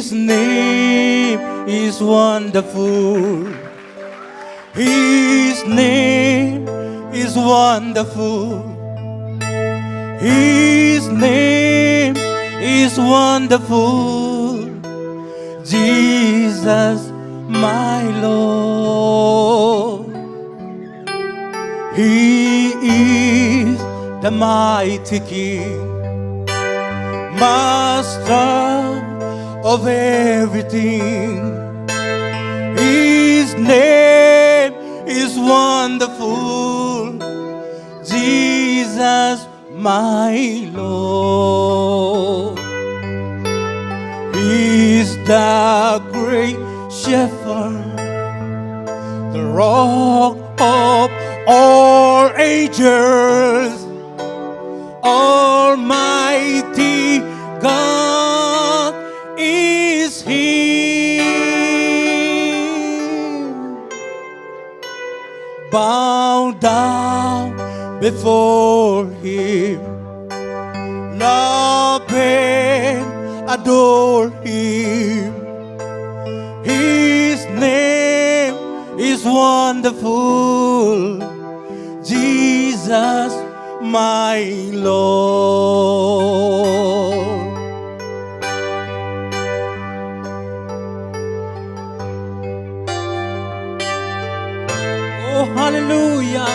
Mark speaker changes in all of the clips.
Speaker 1: His name is wonderful. His name is wonderful. His name is wonderful. Jesus, my Lord. He is the mighty King, Master of everything. His name is wonderful. Jesus, my Lord. He's the great shepherd, the rock of all ages, Almighty God is He. Bow down before Him, love and adore Him. His name is wonderful. Jesus, my Lord. Oh, hallelujah.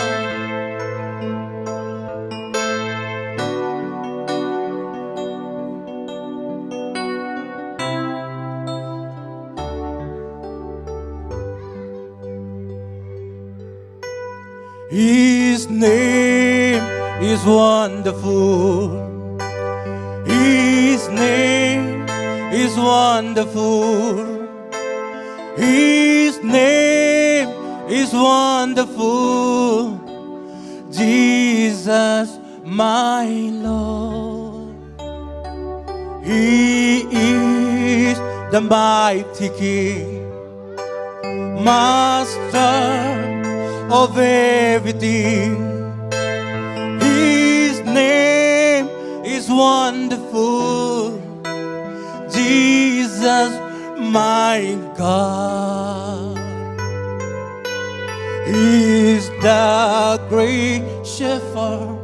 Speaker 1: His name is wonderful. His name is wonderful. His name is wonderful. Jesus, my Lord. He is the mighty King, Master of everything. His name is wonderful. Jesus, my God. He's the great shepherd,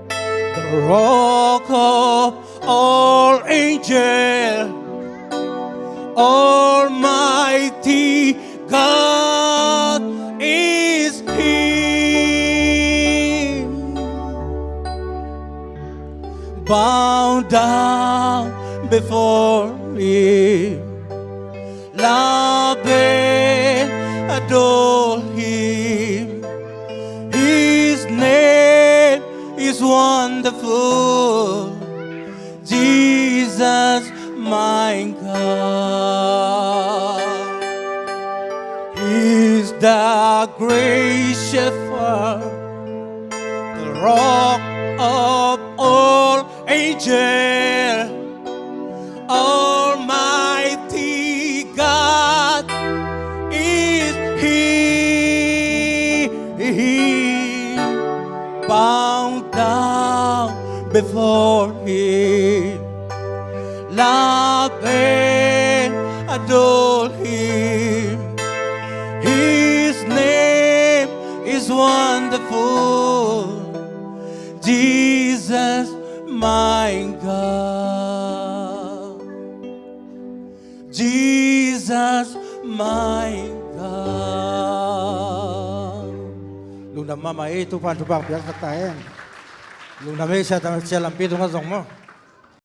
Speaker 1: the rock of all ages, Almighty God is He. Bow down before Him, love and adore Him. His name is wonderful. Jesus, my God. He's the great shepherd, the rock of all ages, Almighty God is He. Bow down before Him, love and adore Him. His name is wonderful. Jesus, my God. Jesus, my God.
Speaker 2: Lúc nằm mà ấy tu phan tu bạc biết tất cả em. Lúc nằm ấy sẽ làm pi tu ngắt rồng mà.